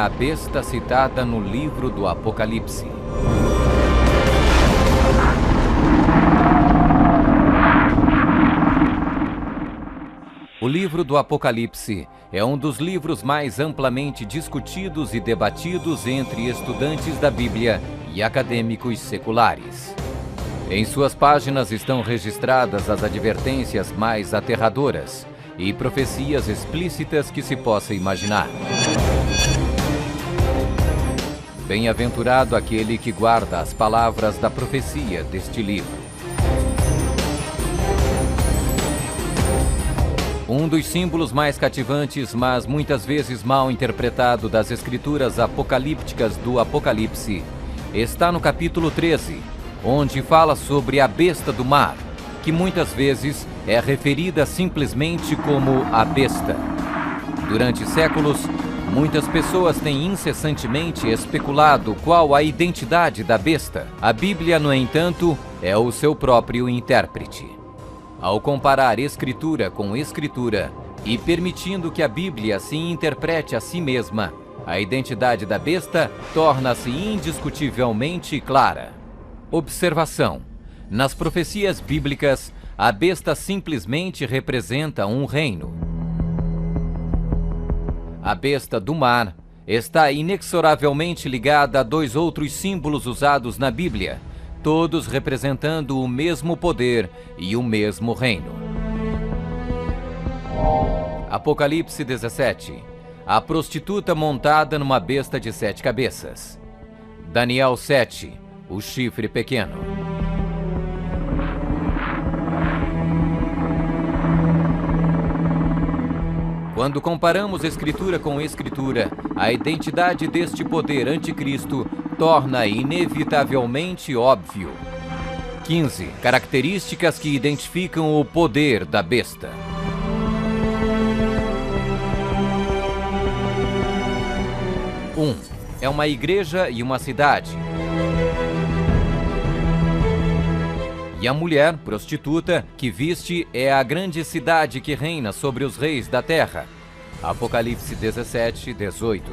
a besta citada no livro do Apocalipse. O livro do Apocalipse é um dos livros mais amplamente discutidos e debatidos entre estudantes da Bíblia e acadêmicos seculares. Em suas páginas estão registradas as advertências mais aterradoras e profecias explícitas que se possa imaginar. Bem-aventurado aquele que guarda as palavras da profecia deste livro. Um dos símbolos mais cativantes, mas muitas vezes mal interpretado das escrituras apocalípticas do Apocalipse, está no capítulo 13, onde fala sobre a besta do mar, que muitas vezes é referida simplesmente como a besta. Durante séculos, muitas pessoas têm incessantemente especulado qual a identidade da besta. A Bíblia, no entanto, é o seu próprio intérprete. Ao comparar Escritura com Escritura e permitindo que a Bíblia se interprete a si mesma, a identidade da besta torna-se indiscutivelmente clara. Observação: nas profecias bíblicas, a besta simplesmente representa um reino. A besta do mar está inexoravelmente ligada a dois outros símbolos usados na Bíblia, todos representando o mesmo poder e o mesmo reino. Apocalipse 17. A prostituta montada numa besta de 7 cabeças. Daniel 7. O chifre pequeno. Quando comparamos Escritura com Escritura, a identidade deste poder anticristo torna inevitavelmente óbvio. 15. Características que identificam o poder da besta. 1. É uma igreja e uma cidade. E a mulher, prostituta, que viste é a grande cidade que reina sobre os reis da terra. Apocalipse 17, 18.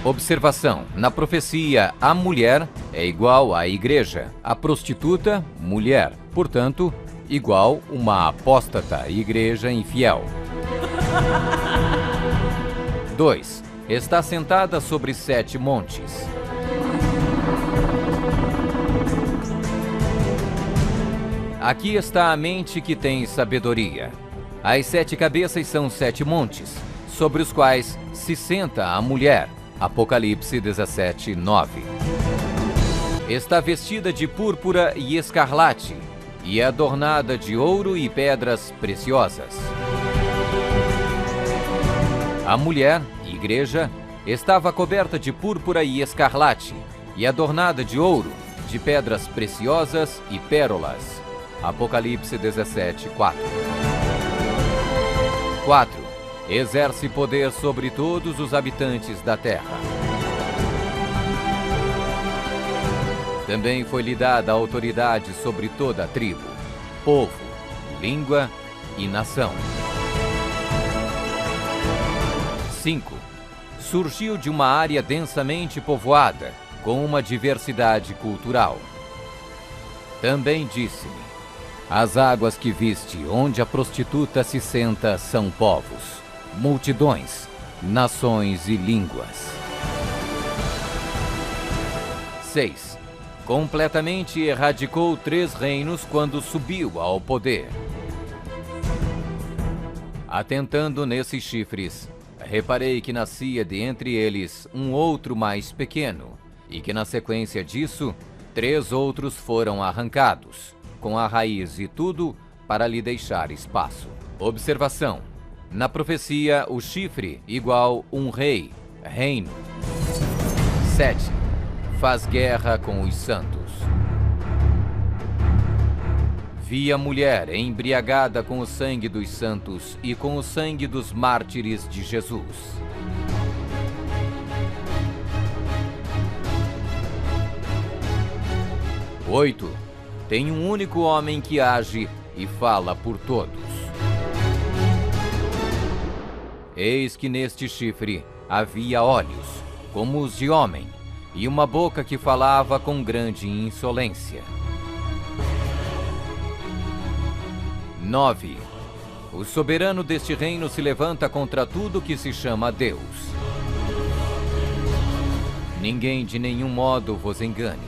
Observação: na profecia, a mulher é igual à igreja, a prostituta, mulher, portanto, igual uma apóstata, igreja infiel. 2. Está sentada sobre 7 montes. Aqui está a mente que tem sabedoria. As 7 cabeças são 7 montes, sobre os quais se senta a mulher. Apocalipse 17, 9. Está vestida de púrpura e escarlate, e é adornada de ouro e pedras preciosas. A mulher, igreja, estava coberta de púrpura e escarlate, e adornada de ouro, de pedras preciosas e pérolas. Apocalipse 17, 4. 4. Exerce poder sobre todos os habitantes da terra. Também foi-lhe dada autoridade sobre toda a tribo, povo, língua e nação. 5. Surgiu de uma área densamente povoada, com uma diversidade cultural. Também disse-me: as águas que viste, onde a prostituta se senta, são povos, multidões, nações e línguas. 6. Completamente erradicou 3 reinos quando subiu ao poder. Atentando nesses chifres, reparei que nascia de entre eles um outro mais pequeno, e que na sequência disso, 3 outros foram arrancados, com a raiz e tudo, para lhe deixar espaço. Observação: na profecia, o chifre igual um rei, reino. 7. Faz guerra com os santos. Vi a mulher embriagada com o sangue dos santos e com o sangue dos mártires de Jesus. 8. Tem um único homem que age e fala por todos. Eis que neste chifre havia olhos, como os de homem, e uma boca que falava com grande insolência. 9. O soberano deste reino se levanta contra tudo que se chama Deus. Ninguém de nenhum modo vos engane.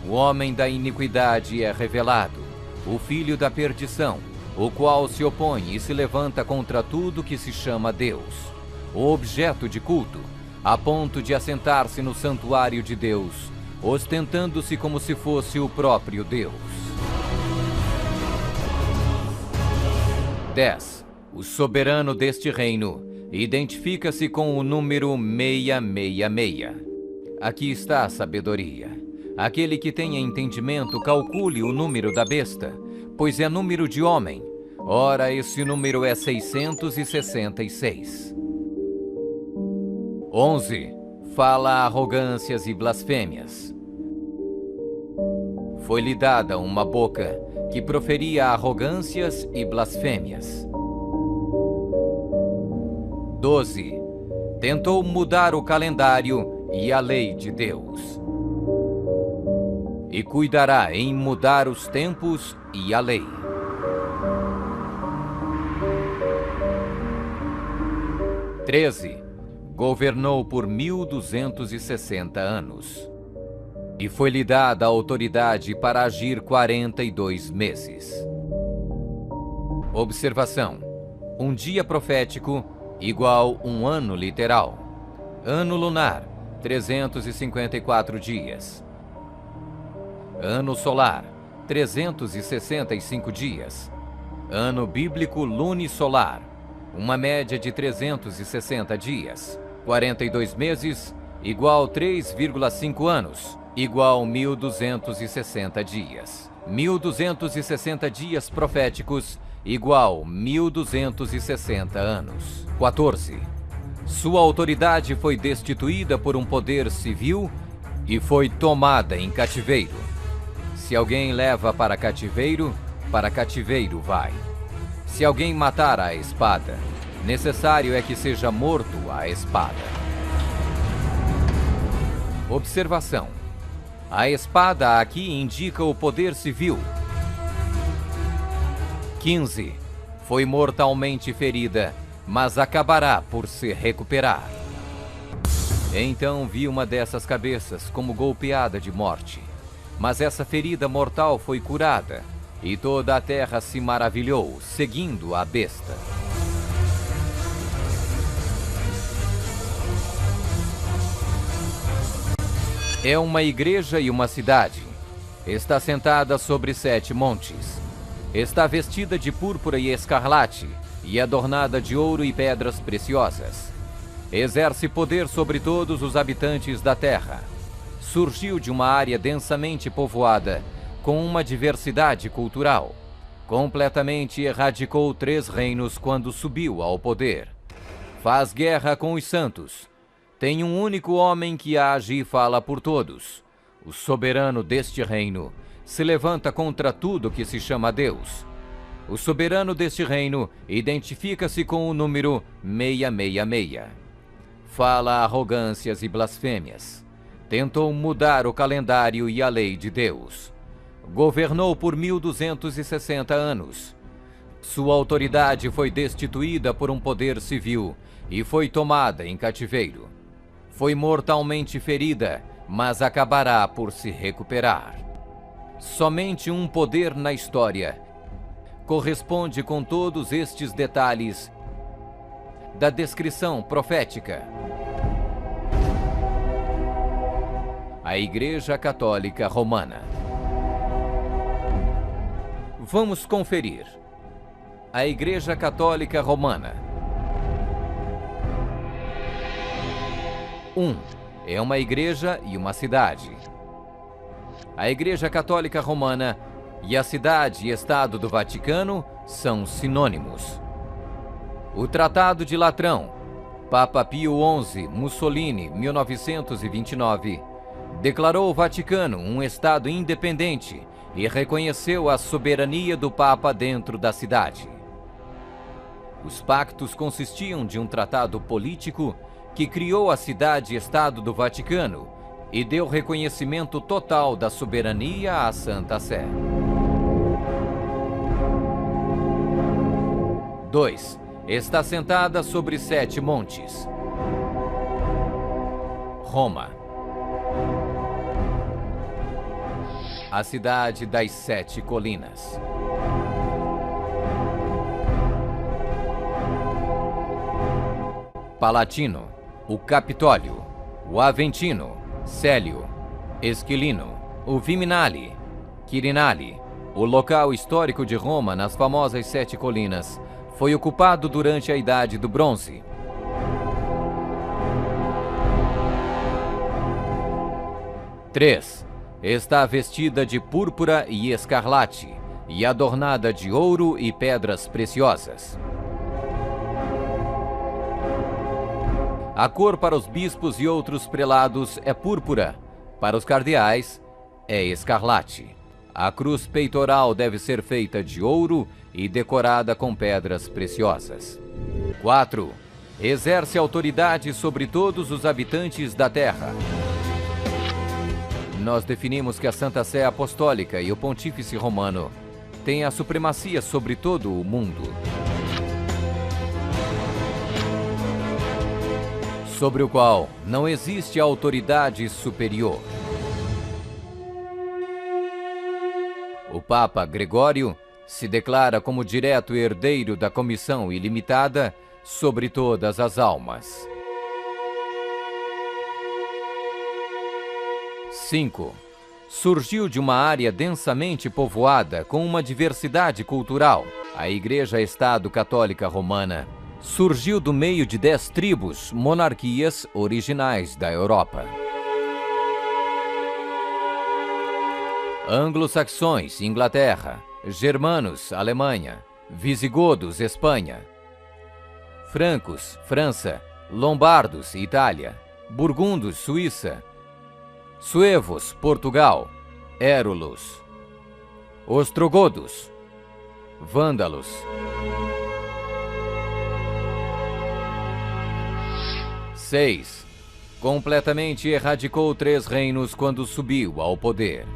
O homem da iniquidade é revelado, o filho da perdição, o qual se opõe e se levanta contra tudo que se chama Deus, o objeto de culto, a ponto de assentar-se no santuário de Deus, ostentando-se como se fosse o próprio Deus. 10. O soberano deste reino identifica-se com o número 666. Aqui está a sabedoria. Aquele que tenha entendimento, calcule o número da besta, pois é número de homem. Ora, esse número é 666. 11. Fala arrogâncias e blasfêmias. Foi-lhe dada uma boca que proferia arrogâncias e blasfêmias. 12. Tentou mudar o calendário e a lei de Deus. E cuidará em mudar os tempos e a lei. 13. Governou por 1260 anos. E foi-lhe dada a autoridade para agir 42 meses. Observação: um dia profético igual um ano literal. Ano lunar, 354 dias. Ano solar, 365 dias. Ano bíblico lunisolar, uma média de 360 dias. 42 meses, igual 3,5 anos, igual 1260 dias. 1260 dias proféticos, igual 1260 anos. 14. Sua autoridade foi destituída por um poder civil e foi tomada em cativeiro. Se alguém leva para cativeiro vai. Se alguém matar à espada, necessário é que seja morto à espada. Observação: a espada aqui indica o poder civil. 15. Foi mortalmente ferida, mas acabará por se recuperar. Então vi uma dessas cabeças como golpeada de morte. Mas essa ferida mortal foi curada, e toda a terra se maravilhou, seguindo a besta. É uma igreja e uma cidade. Está sentada sobre 7 montes. Está vestida de púrpura e escarlate, e adornada de ouro e pedras preciosas. Exerce poder sobre todos os habitantes da terra. Surgiu de uma área densamente povoada, com uma diversidade cultural. Completamente erradicou 3 reinos quando subiu ao poder. Faz guerra com os santos. Tem um único homem que age e fala por todos. O soberano deste reino se levanta contra tudo que se chama Deus. O soberano deste reino identifica-se com o número 666. Fala arrogâncias e blasfêmias. Tentou mudar o calendário e a lei de Deus. Governou por 1260 anos. Sua autoridade foi destituída por um poder civil e foi tomada em cativeiro. Foi mortalmente ferida, mas acabará por se recuperar. Somente um poder na história corresponde com todos estes detalhes da descrição profética. A Igreja Católica Romana. Vamos conferir. A Igreja Católica Romana. 1. É uma igreja e uma cidade. A Igreja Católica Romana e a cidade e estado do Vaticano são sinônimos. O Tratado de Latrão, Papa Pio XI, Mussolini, 1929, declarou o Vaticano um estado independente e reconheceu a soberania do Papa dentro da cidade. Os pactos consistiam de um tratado político que criou a cidade-estado do Vaticano e deu reconhecimento total da soberania à Santa Sé. 2. Está sentada sobre 7 montes. Roma. A cidade das 7 colinas. Palatino, o Capitólio, o Aventino, Célio, Esquilino, o Viminale, Quirinale. O local histórico de Roma nas famosas 7 colinas foi ocupado durante a Idade do Bronze. 3. Está vestida de púrpura e escarlate e adornada de ouro e pedras preciosas. A cor para os bispos e outros prelados é púrpura, para os cardeais é escarlate. A cruz peitoral deve ser feita de ouro e decorada com pedras preciosas. 4. Exerce autoridade sobre todos os habitantes da terra. Nós definimos que a Santa Sé Apostólica e o Pontífice Romano têm a supremacia sobre todo o mundo, sobre o qual não existe autoridade superior. O Papa Gregório se declara como direto herdeiro da comissão ilimitada sobre todas as almas. 5. Surgiu de uma área densamente povoada com uma diversidade cultural. A Igreja-Estado Católica Romana surgiu do meio de 10 tribos, monarquias originais da Europa. Anglo-saxões, Inglaterra. Germanos, Alemanha. Visigodos, Espanha. Francos, França. Lombardos, Itália. Burgundos, Suíça. Suevos, Portugal. Érulos. Ostrogodos. Vândalos. 6. Completamente erradicou 3 reinos quando subiu ao poder.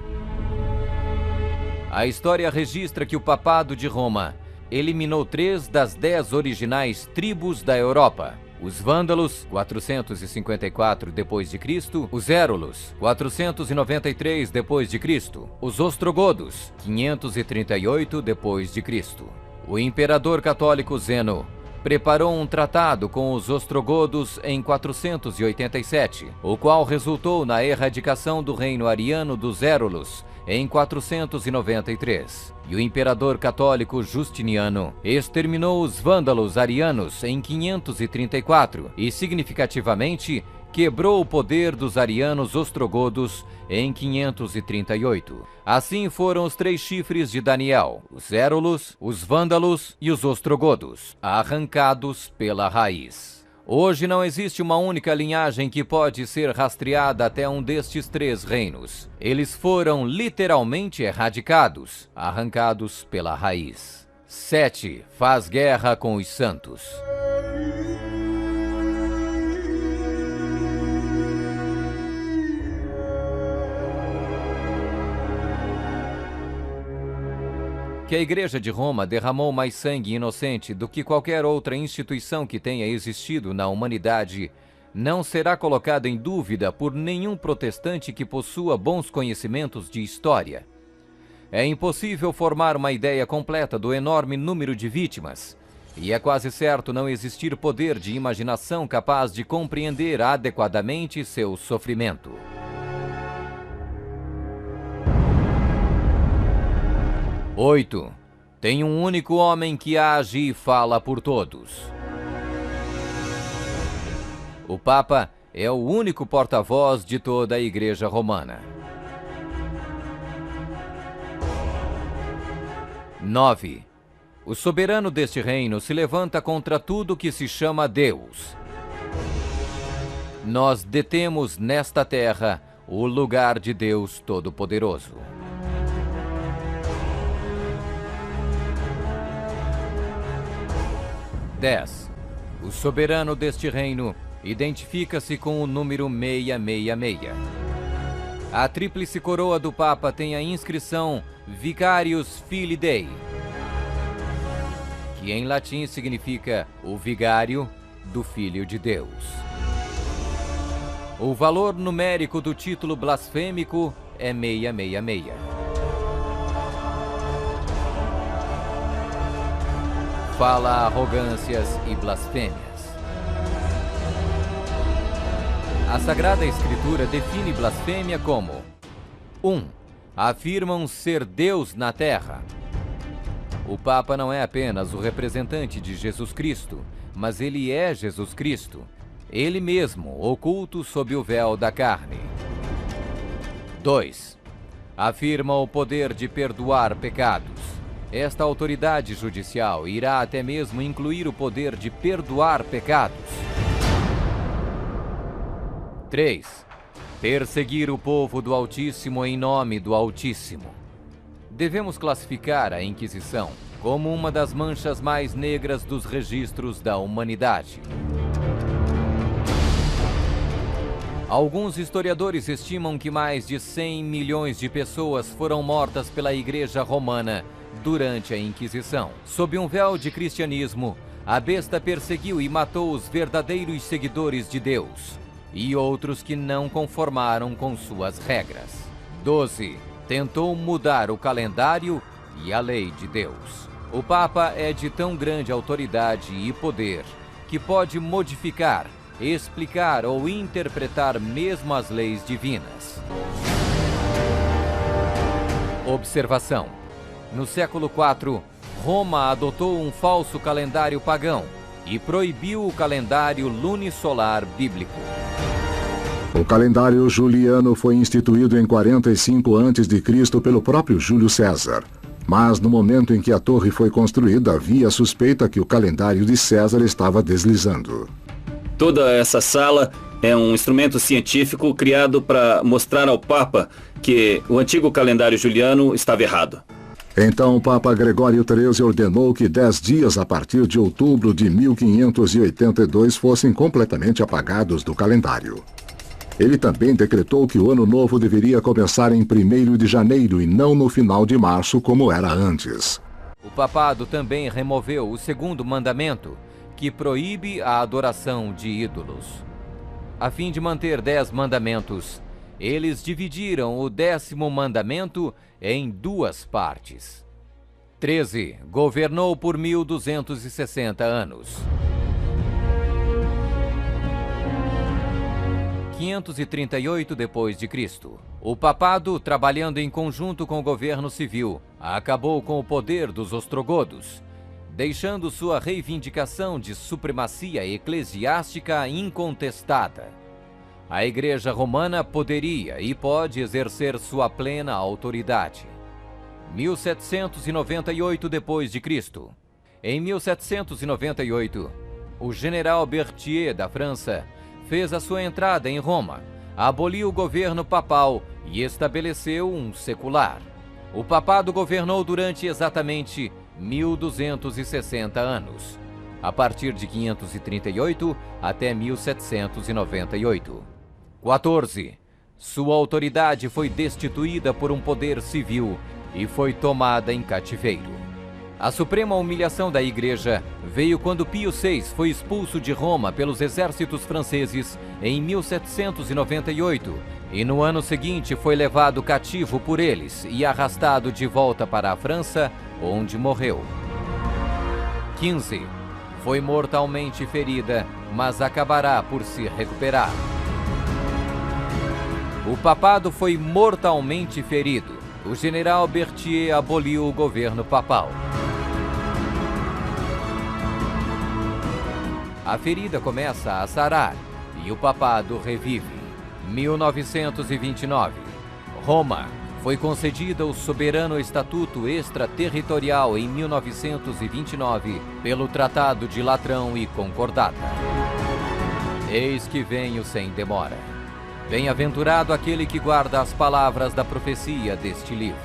A história registra que o Papado de Roma eliminou 3 das 10 originais tribos da Europa. Os Vândalos, 454 d.C., os Érulos, 493 d.C., os Ostrogodos, 538 d.C. O imperador católico Zeno preparou um tratado com os ostrogodos em 487, o qual resultou na erradicação do reino ariano dos Érulos em 493. E o imperador católico Justiniano exterminou os vândalos arianos em 534 e, significativamente, quebrou o poder dos arianos ostrogodos em 538. Assim foram os 3 chifres de Daniel, os Érulos, os Vândalos e os Ostrogodos, arrancados pela raiz. Hoje não existe uma única linhagem que pode ser rastreada até um destes 3 reinos. Eles foram literalmente erradicados, arrancados pela raiz. 7. Faz guerra com os santos. Que a Igreja de Roma derramou mais sangue inocente do que qualquer outra instituição que tenha existido na humanidade não será colocada em dúvida por nenhum protestante que possua bons conhecimentos de história. É impossível formar uma ideia completa do enorme número de vítimas, e é quase certo não existir poder de imaginação capaz de compreender adequadamente seu sofrimento. 8. Tem um único homem que age e fala por todos. O Papa é o único porta-voz de toda a Igreja Romana. 9. O soberano deste reino se levanta contra tudo que se chama Deus. Nós detemos nesta terra o lugar de Deus Todo-Poderoso. 10. O soberano deste reino identifica-se com o número 666. A tríplice coroa do Papa tem a inscrição Vicarius Filii Dei, que em latim significa o vigário do Filho de Deus. O valor numérico do título blasfêmico é 666. Fala arrogâncias e blasfêmias. A Sagrada Escritura define blasfêmia como 1. Afirmam ser Deus na terra. O Papa não é apenas o representante de Jesus Cristo, mas ele é Jesus Cristo, ele mesmo oculto sob o véu da carne. 2. Afirma o poder de perdoar pecados. Esta autoridade judicial irá até mesmo incluir o poder de perdoar pecados. 3. Perseguir o povo do Altíssimo em nome do Altíssimo. Devemos classificar a Inquisição como uma das manchas mais negras dos registros da humanidade. Alguns historiadores estimam que mais de 100 milhões de pessoas foram mortas pela Igreja Romana durante a Inquisição. Sob um véu de cristianismo, a besta perseguiu e matou os verdadeiros seguidores de Deus e outros que não conformaram com suas regras. 12. Tentou mudar o calendário e a lei de Deus. O Papa é de tão grande autoridade e poder que pode modificar, explicar ou interpretar mesmo as leis divinas. Observação: no século IV, Roma adotou um falso calendário pagão e proibiu o calendário lunisolar bíblico. O calendário juliano foi instituído em 45 a.C. pelo próprio Júlio César. Mas no momento em que a torre foi construída, havia a suspeita que o calendário de César estava deslizando. Toda essa sala é um instrumento científico criado para mostrar ao Papa que o antigo calendário juliano estava errado. Então o Papa Gregório XIII ordenou que 10 dias a partir de outubro de 1582 fossem completamente apagados do calendário. Ele também decretou que o ano novo deveria começar em 1º de janeiro e não no final de março, como era antes. O papado também removeu o 2º mandamento, que proíbe a adoração de ídolos. A fim de manter 10 mandamentos, eles dividiram o 10º mandamento em 2 partes. 13. Governou por 1260 anos. 538 d.C. O papado, trabalhando em conjunto com o governo civil, acabou com o poder dos ostrogodos, deixando sua reivindicação de supremacia eclesiástica incontestada. A Igreja Romana poderia e pode exercer sua plena autoridade. 1798 d.C. Em 1798, o general Berthier da França fez a sua entrada em Roma, aboliu o governo papal e estabeleceu um secular. O papado governou durante exatamente 1260 anos, a partir de 538 até 1798. 14. Sua autoridade foi destituída por um poder civil e foi tomada em cativeiro. A suprema humilhação da Igreja veio quando Pio VI foi expulso de Roma pelos exércitos franceses em 1798 e no ano seguinte foi levado cativo por eles e arrastado de volta para a França, onde morreu. 15. Foi mortalmente ferida, mas acabará por se recuperar. O papado foi mortalmente ferido. O general Berthier aboliu o governo papal. A ferida começa a sarar e o papado revive. 1929. Roma foi concedida o soberano estatuto extraterritorial em 1929 pelo Tratado de Latrão e Concordata. Eis que venho sem demora. Bem-aventurado aquele que guarda as palavras da profecia deste livro.